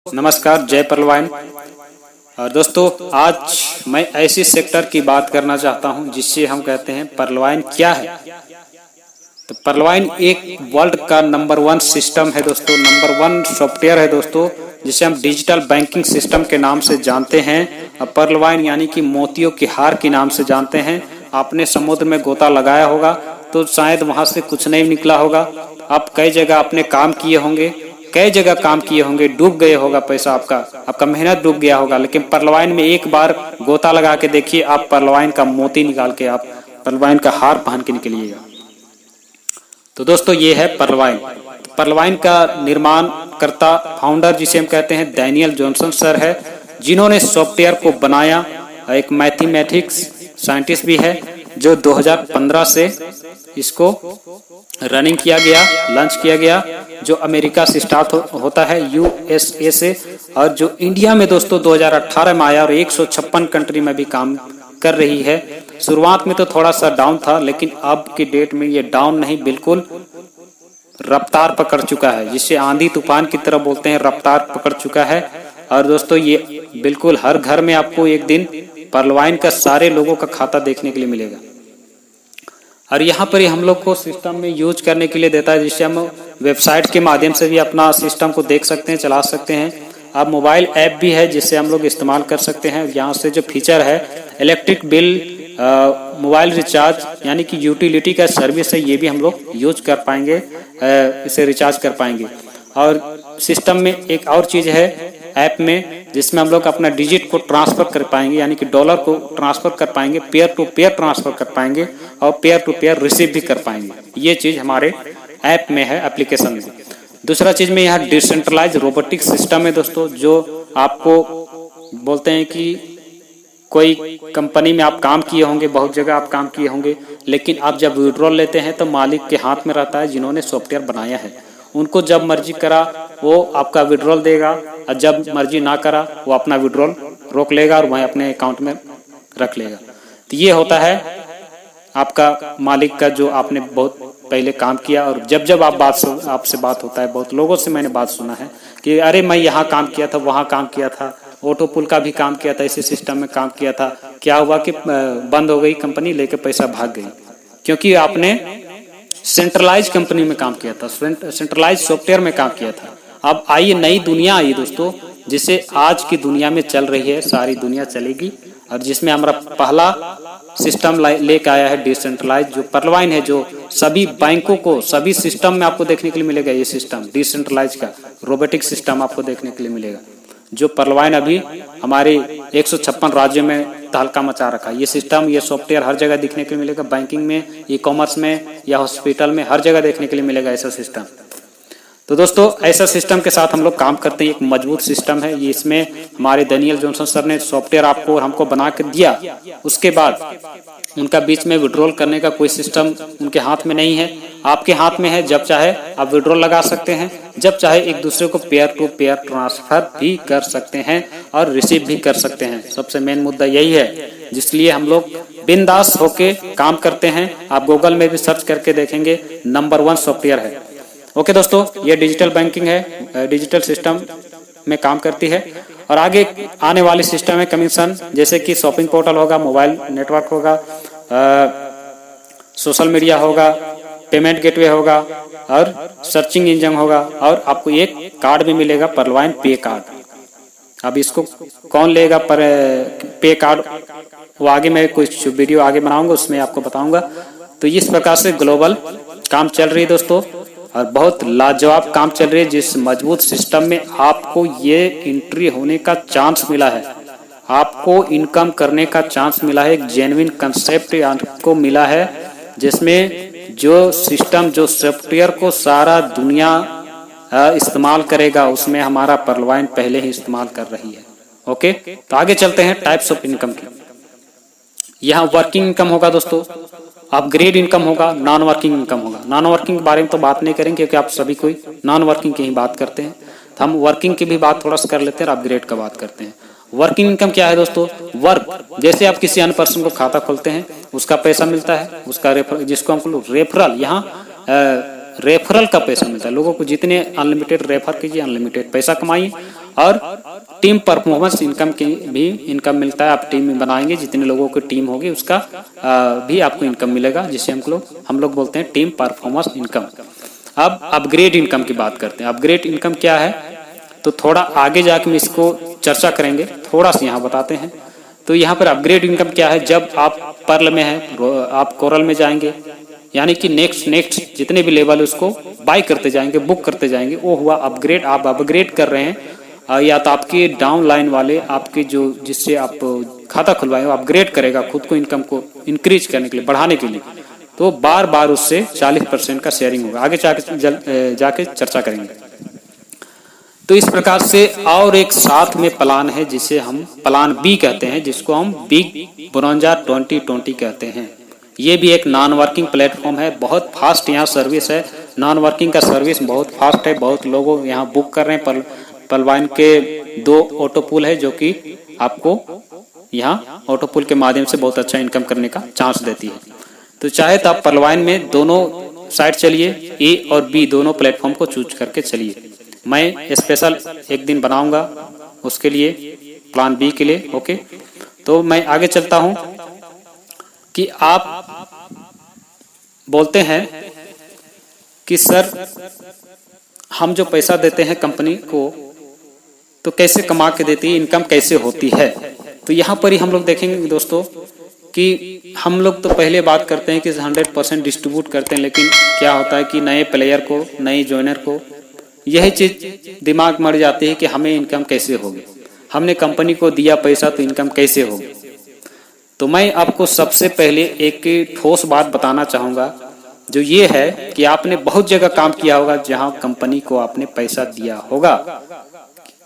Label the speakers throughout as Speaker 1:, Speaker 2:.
Speaker 1: नमस्कार, जय परलवाइन। और दोस्तों, आज मैं ऐसी सेक्टर की बात करना चाहता हूं जिससे हम कहते हैं परलवाइन क्या है। तो परलवाइन एक वर्ल्ड का नंबर 1 सिस्टम है दोस्तों, नंबर 1 सॉफ्टवेयर है दोस्तों, जिसे हम डिजिटल बैंकिंग सिस्टम के नाम से जानते हैं। और परलवाइन यानी कि मोतियों की हार के नाम से जानते हैं। आपने समुद्र में गोता लगाया होगा तो शायद वहां से कुछ नहीं निकला होगा। आप कई जगह अपने काम किए होंगे, कई जगह काम किए होंगे, डूब गए होगा पैसा, आपका मेहनत डूब गया होगा। लेकिन परलवाइन में एक बार गोता लगा के देखिए, आप परलवाइन का मोती निकाल के आप परलवाइन का हार पहन के निकलिएगा। तो दोस्तों, ये है परलवाइन। परलवाइन का निर्माण करता फाउंडर जिसे हम कहते हैं डैनियल जॉनसन सर है, जिन्होंने सॉफ्टवेयर को बनाया। एक मैथमेटिक्स साइंटिस्ट भी है जो 2015 से इसको रनिंग किया गया, लॉन्च किया गया, जो अमेरिका से स्टार्ट होता है, यूएसए से, और जो इंडिया में दोस्तों 2018 में आया और 156 कंट्री में भी काम कर रही है। शुरुआत में तो थोड़ा सा डाउन था, लेकिन अब की डेट में ये डाउन नहीं, बिल्कुल रफ्तार पकड़ चुका है, जिसे आंधी तूफान की तरह बोलते हैं, रफ्तार पकड़ चुका है। और दोस्तों, ये बिल्कुल हर घर में आपको एक दिन परलवाइन का सारे लोगों का खाता देखने के लिए मिलेगा। और यहाँ पर हम लोग को सिस्टम में यूज करने के लिए देता है, जिससे हम वेबसाइट के माध्यम से भी अपना सिस्टम को देख सकते हैं, चला सकते हैं। अब मोबाइल ऐप भी है जिससे हम लोग इस्तेमाल कर सकते हैं। यहाँ से जो फीचर है इलेक्ट्रिक बिल, मोबाइल रिचार्ज यानी कि यूटिलिटी का सर्विस है, ये भी हम लोग यूज कर पाएंगे, इसे रिचार्ज कर पाएंगे। और सिस्टम में एक और चीज़ है ऐप में, जिसमें हम लोग अपना डिजिट को ट्रांसफर कर पाएंगे, यानी कि डॉलर को ट्रांसफर कर पाएंगे, पेयर टू पेयर ट्रांसफर कर पाएंगे और पेयर टू पेयर रिसीव भी कर पाएंगे। ये चीज़ हमारे ऐप में है, एप्लीकेशन में। दूसरा चीज़ में यहाँ डिसेंट्रलाइज रोबोटिक सिस्टम है दोस्तों, जो आपको बोलते हैं कि कोई कंपनी में आप काम किए होंगे, बहुत जगह आप काम किए होंगे, लेकिन आप जब विड्रॉल लेते हैं तो मालिक के हाथ में रहता है, जिन्होंने सॉफ्टवेयर बनाया है। उनको जब मर्जी करा वो आपका विड्रॉल देगा, और जब मर्जी ना करा वो अपना विड्रॉल रोक लेगा और वहीं अपने अकाउंट में रख लेगा। तो ये होता है आपका मालिक का, जो आपने बहुत पहले काम किया। और जब जब आपसे बात होता है, बहुत लोगों से मैंने बात सुना है कि अरे मैं यहाँ काम किया था, वहाँ काम किया था, ऑटो पुल का भी काम किया था, इसी सिस्टम में काम किया था, क्या हुआ कि बंद हो गई कंपनी, लेके पैसा भाग गई, क्योंकि आपने सेंट्रलाइज कंपनी में काम किया था, सेंट्रलाइज सॉफ्टवेयर में काम किया था। अब आइए नई दुनिया आई दोस्तों, जिसे आज की दुनिया में चल रही है, सारी दुनिया चलेगी, और जिसमें हमारा पहला सिस्टम लेके आया है डिसेंट्रलाइज, जो परलवाइन है, जो सभी बैंकों को, सभी सिस्टम में आपको देखने के लिए मिलेगा। ये सिस्टम डिसेंट्रलाइज का रोबोटिक सिस्टम आपको देखने के लिए मिलेगा, जो परलवाइन अभी हमारे 156 राज्यों में तहलका मचा रखा है। ये सिस्टम, ये सॉफ्टवेयर हर जगह दिखने के लिए मिलेगा, बैंकिंग में, ई कॉमर्स में या हॉस्पिटल में, हर जगह देखने के लिए मिलेगा ऐसा सिस्टम। तो दोस्तों, ऐसा सिस्टम के साथ हम लोग काम करते हैं, एक मजबूत सिस्टम है ये। इसमें हमारे डैनियल जॉनसन सर ने सॉफ्टवेयर आपको हमको बना के दिया, उसके बाद उनका बीच में विड्रॉल करने का कोई सिस्टम उनके हाथ में नहीं है, आपके हाथ में है। जब चाहे आप विड्रॉल लगा सकते हैं, जब चाहे एक दूसरे को पेयर टू पेयर ट्रांसफर भी कर सकते हैं और रिसीव भी कर सकते हैं। सबसे मेन मुद्दा यही है, जिसलिए हम लोग बिंदास होके काम करते हैं। आप गूगल में भी सर्च करके देखेंगे, नंबर 1 सॉफ्टवेयर है। ओके दोस्तों, ये डिजिटल बैंकिंग है, डिजिटल सिस्टम में काम करती है। और आगे आने वाली सिस्टम है कमीशन, जैसे कि शॉपिंग पोर्टल होगा, मोबाइल नेटवर्क होगा, सोशल मीडिया होगा, पेमेंट गेटवे होगा और सर्चिंग इंजन होगा, और आपको एक कार्ड भी मिलेगा, परलवाइन पे कार्ड। अब इसको कौन लेगा पर पे कार्ड, वो आगे मैं कुछ वीडियो आगे बनाऊंगा, उसमें आपको बताऊंगा। तो इस प्रकार से ग्लोबल काम चल रही है दोस्तों, और बहुत लाजवाब काम चल रही है, जिस मजबूत सिस्टम में आपको ये एंट्री होने का चांस मिला है, आपको इनकम करने का चांस मिला है, एक जेन्युइन कंसेप्ट आपको मिला है, जिसमें जो सिस्टम, जो सॉफ्टवेयर को सारा दुनिया इस्तेमाल करेगा, उसमें हमारा परलवाइन पहले ही इस्तेमाल कर रही है। ओके, तो आगे चलते हैं टाइप्स ऑफ इनकम की। यहाँ वर्किंग इनकम होगा दोस्तों, अपग्रेड इनकम होगा, नॉन वर्किंग इनकम होगा। नॉन वर्किंग के बारे में तो बात नहीं करेंगे, क्योंकि आप सभी कोई नॉन वर्किंग की ही बात करते हैं। तो हम वर्किंग की भी बात थोड़ा सा कर लेते हैं और अपग्रेड का बात करते हैं। वर्किंग इनकम क्या है दोस्तों? वर्क, जैसे आप किसी अन्य पर्सन को खाता खोलते हैं, उसका पैसा मिलता है, उसका रेफर, जिसको हम लोग रेफरल, यहाँ रेफरल का पैसा मिलता है। लोगों को जितने अनलिमिटेड रेफर कीजिए, अनलिमिटेड पैसा कमाइए। और टीम परफॉर्मेंस इनकम की भी इनकम मिलता है। आप टीम में बनाएंगे, जितने लोगों की टीम होगी उसका भी आपको इनकम मिलेगा, जिसे हम लोग बोलते हैं टीम परफॉर्मेंस इनकम। अब अपग्रेड इनकम की बात करते हैं। अपग्रेड इनकम क्या है, तो थोड़ा आगे जाके हम इसको चर्चा करेंगे, थोड़ा सा यहाँ बताते हैं। तो यहाँ पर अपग्रेड इनकम क्या है, जब आप पर्ल में हैं आप कोरल में जाएंगे, यानी कि नेक्स्ट जितने भी लेवल है उसको बाय करते जाएंगे, बुक करते जाएंगे, वो हुआ अपग्रेड। आप अपग्रेड कर रहे हैं, या तो आपके डाउन लाइन वाले आपके जो जिससे आप खाता खुलवाए वो अपग्रेड करेगा खुद को, इनकम को इंक्रीज करने के लिए, बढ़ाने के लिए, तो बार बार उससे 40% का शेयरिंग होगा। आगे जाके चर्चा करेंगे। तो इस प्रकार से और एक साथ में प्लान है जिसे हम प्लान बी कहते हैं, जिसको हम बिग बोनांजा 2020 कहते हैं। ये भी एक नॉन वर्किंग प्लेटफॉर्म है, बहुत फास्ट यहाँ सर्विस है। नॉन वर्किंग का सर्विस बहुत फास्ट है, बहुत लोग यहाँ बुक कर रहे हैं। पलवाइन के 2 ऑटो पुल है जो कि आपको यहाँ ऑटो पुल के माध्यम से बहुत अच्छा इनकम करने का चांस देती है। तो चाहे तो आप पलवाइन में दोनों साइड चलिए, ए और बी दोनों प्लेटफॉर्म को चूज करके चलिए। मैं स्पेशल एक दिन बनाऊंगा उसके लिए, प्लान बी के लिए। ओके, तो मैं आगे चलता हूं कि आप बोलते हैं कि सर हम जो पैसा देते हैं कंपनी को तो कैसे कमा के देती है, इनकम कैसे होती है। तो यहाँ पर ही हम लोग देखेंगे दोस्तों कि हम लोग तो पहले बात करते हैं कि 100% डिस्ट्रीब्यूट करते हैं, लेकिन क्या होता है कि नए प्लेयर को, नए जॉइनर को यही चीज दिमाग मर जाती है कि हमें इनकम कैसे होगी, हमने कंपनी को दिया पैसा तो इनकम कैसे होगी। तो मैं आपको सबसे पहले एक ठोस बात बताना चाहूँगा, जो ये है कि आपने बहुत जगह काम किया होगा जहाँ कंपनी को आपने पैसा दिया होगा,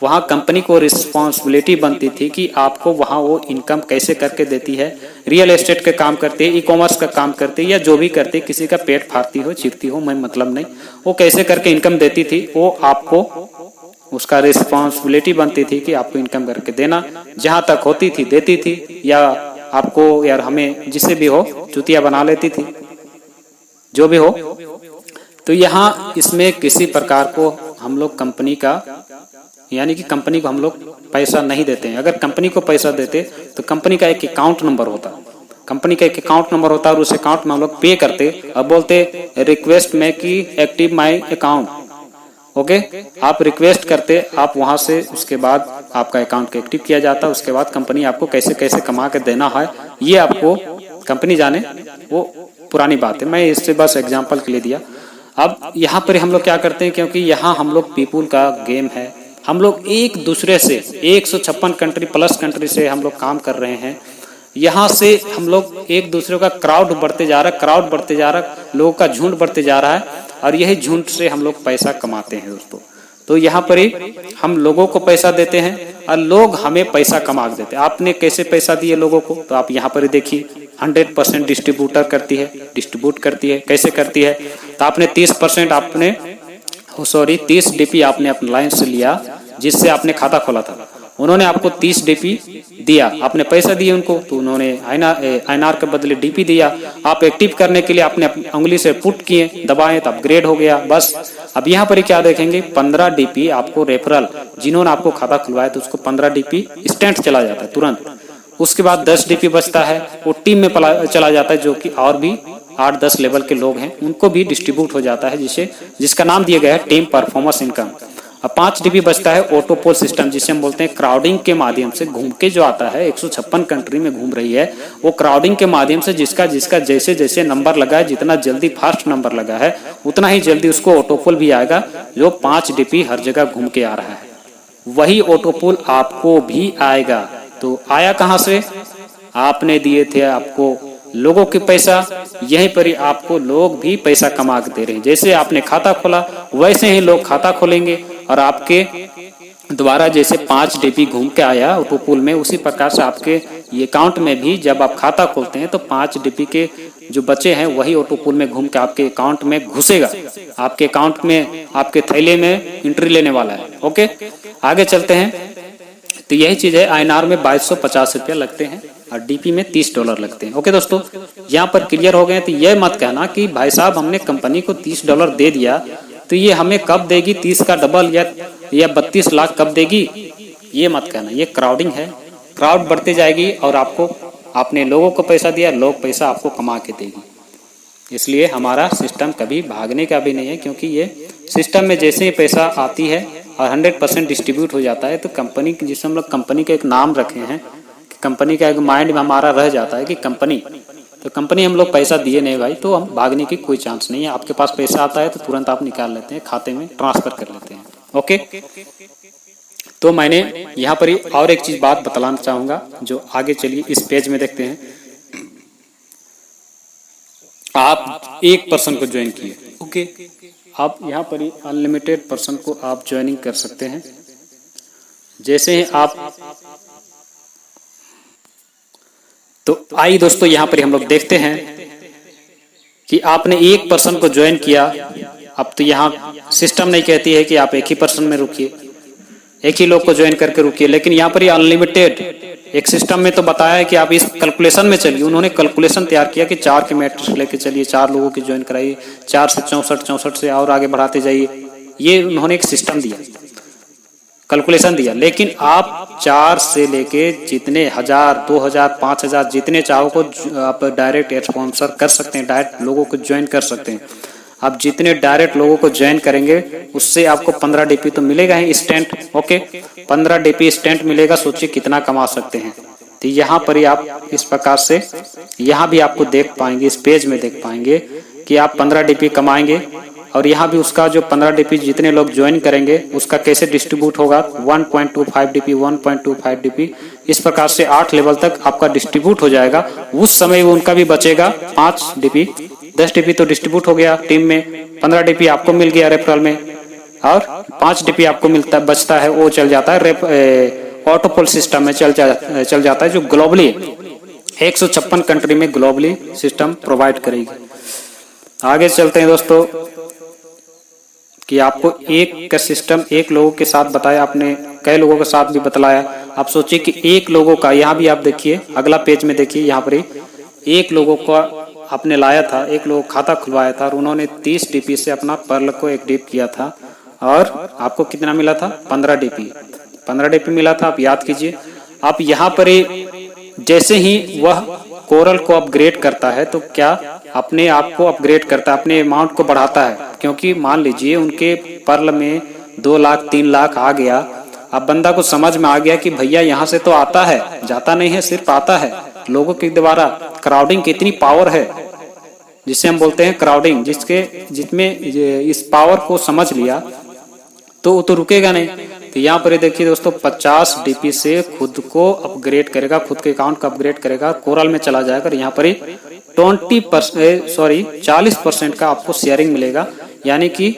Speaker 1: वहाँ कंपनी को रिस्पॉन्सिबिलिटी बनती थी कि आपको वहाँ वो इनकम कैसे करके देती है। रियल एस्टेट का काम करते, ई कॉमर्स का काम करते, या जो भी करते, किसी का पेट फाड़ती हो, चीरती हो, मैं मतलब नहीं, वो कैसे करके इनकम देती थी, वो आपको उसका रिस्पॉन्सिबिलिटी बनती थी कि आपको इनकम करके देना। जहाँ तक होती थी देती थी, या आपको यार हमें जिसे भी हो चुतिया बना लेती थी, जो भी हो। तो यहाँ इसमें किसी प्रकार को हम लोग कंपनी का, यानी कि कंपनी को हम लोग पैसा नहीं देते हैं। अगर कंपनी को पैसा देते तो कंपनी का एक अकाउंट नंबर होता, कंपनी का एक अकाउंट नंबर होता, और उस अकाउंट में हम लोग पे करते और बोलते रिक्वेस्ट में कि एक्टिव माई अकाउंट। ओके, आप रिक्वेस्ट करते, आप वहां से उसके बाद आपका अकाउंट एक्टिव किया जाता। उसके बाद कंपनी आपको कैसे कैसे कमा के देना है ये आपको कंपनी जाने, वो पुरानी बात है, मैं इससे बस एग्जाम्पल के लिए दिया। अब यहाँ पर हम लोग क्या करते हैं, क्योंकि यहाँ हम लोग पीपुल का गेम है, हम लोग एक दूसरे से 156 कंट्री प्लस कंट्री से हम लोग काम कर रहे हैं। यहाँ से हम लोग एक दूसरे का क्राउड बढ़ते जा रहा है, लोगों का झुंड बढ़ते जा रहा है, और यही झुंड से हम लोग पैसा कमाते हैं दोस्तों। तो यहाँ पर ही हम लोगों को पैसा देते हैं और लोग हमें पैसा कमा देते हैं। आपने कैसे पैसा दिए लोगों को, तो आप यहाँ पर ही देखिए 100% डिस्ट्रीब्यूट करती है। कैसे करती है, तो आपने 30% आपने 30 डीपी आपने अपने लाइन से लिया, जिससे आपने खाता खोला था। उन्होंने आपको 30 डीपी दिया, आपने पैसा दिए उनको, तो उन्होंने INR के बदले डीपी दिया। आप एक्टिव करने के लिए आपने उंगली से पुट किए, दबाए तो अपग्रेड हो गया, बस। अब यहाँ पर क्या देखेंगे, 15 डीपी आपको रेफरल, जिन्होंने आपको खाता खुलवाया तो उसको 15 डीपी इंस्टेंट चला जाता है तुरंत। उसके बाद 10 डीपी बचता है, वो टीम में चला जाता है, जो कि और भी 8-10 लेवल के लोग हैं उनको भी डिस्ट्रीब्यूट हो जाता है, जिसका नाम दिया गया है टीम परफॉर्मेंस इनकम। अब 5 डीबी बचता है ऑटोपोल सिस्टम, जिसे हम बोलते हैं क्राउडिंग के माध्यम से घूम के जो आता है, 156 कंट्री में घूम रही है, वो क्राउडिंग के माध्यम से जिसका जैसे जैसे नंबर लगा है, जितना जल्दी फास्ट नंबर लगा है, उतना ही जल्दी उसको ऑटोपोल भी आएगा, जो 5 डीपी हर जगह घूम के आ रहा है। वही ऑटोपोल आपको भी आएगा। तो आया कहाँ से, आपने दिए थे आपको लोगों के पैसा, यहीं पर ही आपको लोग भी पैसा कमा के दे रहे हैं। जैसे आपने खाता खोला वैसे ही लोग खाता खोलेंगे, और आपके द्वारा जैसे 5 डीपी घूम के आया ऑटोपूल में, उसी प्रकार से आपके अकाउंट में भी जब आप खाता खोलते हैं तो 5 डीपी के जो बचे हैं वही ऑटोपूल में घूम के आपके अकाउंट में घुसेगा, आपके अकाउंट में, आपके थैले में एंट्री लेने वाला है। ओके, आगे चलते हैं। तो यही चीज है, INR में 2250 रुपया लगते हैं और डीपी में $30 लगते हैं। ओके दोस्तों, यहाँ पर क्लियर हो गए। तो ये मत कहना कि भाई साहब हमने कंपनी को $30 दे दिया तो ये हमें कब देगी 30 का डबल या या 32 लाख कब देगी, ये मत कहना, ये क्राउडिंग है। क्राउड बढ़ती जाएगी और आपको, आपने लोगों को पैसा दिया, लोग पैसा आपको कमा के देगी। इसलिए हमारा सिस्टम कभी भागने का भी नहीं है, क्योंकि ये सिस्टम में जैसे ही पैसा आती है और 100% डिस्ट्रीब्यूट हो जाता है, तो कंपनी, जिसे हम लोग कंपनी का एक नाम रखे हैं, कंपनी का एक माइंड में हमारा रह जाता है कि कंपनी, तो कंपनी हम लोग पैसा दिए नहीं भाई, तो हम भागने की कोई चांस नहीं है। आपके पास पैसा आता है तो तुरंत आप निकाल लेते हैं, खाते में ट्रांसफर कर लेते हैं। ओके, तो मैंने यहाँ पर और एक चीज बात बतलाना चाहूंगा, जो आगे चलिए इस पेज में देखते हैं। आप एक पर्सन को ज्वाइन किए, ओके, आप यहाँ पर अनलिमिटेड पर्सन को आप ज्वाइनिंग कर सकते हैं। जैसे ही आप, तो आइए दोस्तों यहाँ पर हम लोग देखते हैं कि आपने एक पर्सन को ज्वाइन किया। अब तो यहाँ सिस्टम नहीं कहती है कि आप एक ही पर्सन में रुकिए, एक ही लोग को ज्वाइन करके रुकिए, लेकिन यहाँ पर ये अनलिमिटेड एक सिस्टम में तो बताया है कि आप इस कैलकुलेशन में चलिए। उन्होंने कैलकुलेशन तैयार किया कि 4 के मैट्रिक्स लेके चलिए, 4 लोगों की ज्वाइन कराइए, 4 से 64, 64 से और आगे बढ़ाते जाइए। ये उन्होंने एक सिस्टम दिया, कैलकुलेशन दिया। लेकिन आप 4 से लेके जितने 1000, 2000, 5000 जितने चाहो को आप डायरेक्ट स्पॉन्सर कर सकते हैं, डायरेक्ट लोगों को ज्वाइन कर सकते हैं। आप जितने डायरेक्ट लोगों को ज्वाइन करेंगे उससे आपको 15 DP तो मिलेगा ही स्टेंट। ओके, 15 DP स्टेंट मिलेगा, सोचिए कितना कमा सकते हैं। तो यहाँ पर ही आप इस प्रकार से यहाँ भी आपको देख पाएंगे, इस पेज में देख पाएंगे कि आप 15 DP कमाएंगे। और यहाँ भी उसका जो 15 DP जितने लोग ज्वाइन करेंगे उसका कैसे डिस्ट्रीब्यूट होगा, 1.25 DP, 1.25 DP, इस प्रकार से 8 लेवल तक आपका डिस्ट्रीब्यूट हो जाएगा। उस समय वो उनका भी बचेगा 5 DP, 10 DP तो डिस्ट्रीब्यूट हो गया टीम में, 15 DP आपको मिल गया रेफरल में, और 5 DP आपको मिलता बचता है, वो चल जाता है ऑटोपोल सिस्टम में चल जाता है, जो ग्लोबली 156 कंट्री में ग्लोबली सिस्टम प्रोवाइड करेगी। आगे चलते हैं दोस्तों कि आपको एक का सिस्टम एक लोगों के साथ बताया, आपने कई लोगों के साथ भी बतलाया। आप सोचिए कि एक लोगों का, यहाँ भी आप देखिए अगला पेज में देखिए, यहाँ पर एक लोगों का आपने लाया था, एक लोग खाता खुलवाया था और उन्होंने 30 DP से अपना पर्ल को एक डिप किया था और आपको कितना मिला था, 15 DP, 15 DP मिला था। आप याद कीजिए, आप यहाँ पर जैसे ही वह कोरल को अपग्रेड करता है तो क्या अपने आप को अपग्रेड करता है, अपने अमाउंट को बढ़ाता है। क्योंकि मान लीजिए उनके पर्ल में 2 लाख 3 लाख आ गया, अब बंदा को समझ में आ गया कि भैया यहाँ से तो आता है, जाता नहीं है, सिर्फ आता है। लोगों के द्वारा क्राउडिंग की इतनी पावर है, जिसे हम बोलते हैं क्राउडिंग, जिसमें इस पावर को समझ लिया तो वो तो रुकेगा नहीं। तो यहाँ पर देखिए दोस्तों, 50 DP से खुद को अपग्रेड करेगा, खुद के अकाउंट को अपग्रेड करेगा, कोरल में चला जाएगा। यहाँ पर 40% का आपको शेयरिंग मिलेगा, यानी कि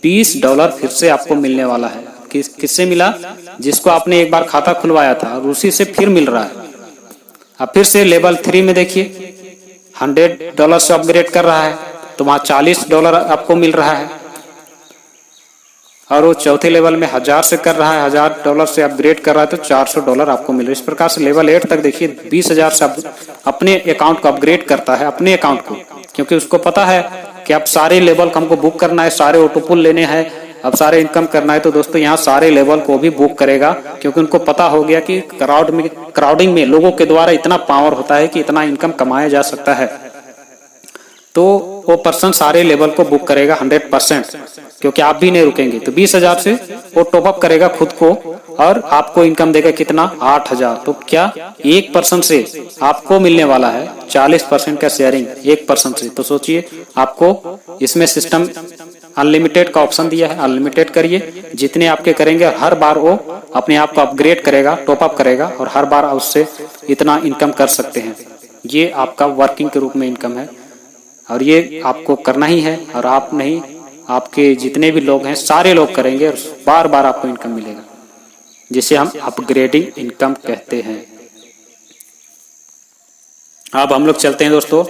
Speaker 1: $20 फिर से आपको मिलने वाला है। किससे मिला, जिसको आपने एक बार खाता खुलवाया था और उसी से फिर मिल रहा है। अब फिर से लेवल 3 में देखिए, $100 से अपग्रेड कर रहा है तो वहां $40 आपको मिल रहा है, और वो चौथे लेवल में 1000 से कर रहा है, $1000 से अपग्रेड कर रहा है तो $400 आपको मिल रहा है। इस प्रकार से लेवल 8 तक देखिए 20,000 से अपने अकाउंट को अपग्रेड करता है, अपने अकाउंट को, क्योंकि उसको पता है कि अब सारे लेवल हमको बुक करना है, सारे ऑटोपुल लेने हैं, अब सारे इनकम करना है। तो दोस्तों यहाँ सारे लेवल को भी बुक करेगा, क्योंकि उनको पता हो गया कि क्राउडिंग में लोगों के द्वारा इतना पावर होता है कि इतना इनकम कमाया जा सकता है। तो वो पर्सन सारे लेवल को बुक करेगा 100%, क्योंकि आप भी नहीं रुकेंगे। तो 20,000 से वो टॉपअप करेगा खुद को और आपको इनकम देगा कितना, 8,000। तो क्या एक पर्सन से आपको मिलने वाला है 40% का शेयरिंग एक पर्सन से। तो सोचिए, आपको इसमें सिस्टम अनलिमिटेड का ऑप्शन दिया है, अनलिमिटेड करिए, जितने आपके करेंगे हर बार वो अपने आप को अपग्रेड करेगा, टॉपअप करेगा और हर बार उससे इतना इनकम कर सकते हैं। ये आपका वर्किंग के रूप में इनकम है और ये आपको करना ही है, और आप नहीं, आपके जितने भी लोग हैं सारे लोग करेंगे और बार बार आपको इनकम मिलेगा, जिसे हम अपग्रेडिंग इनकम कहते हैं। अब हम लोग चलते हैं दोस्तों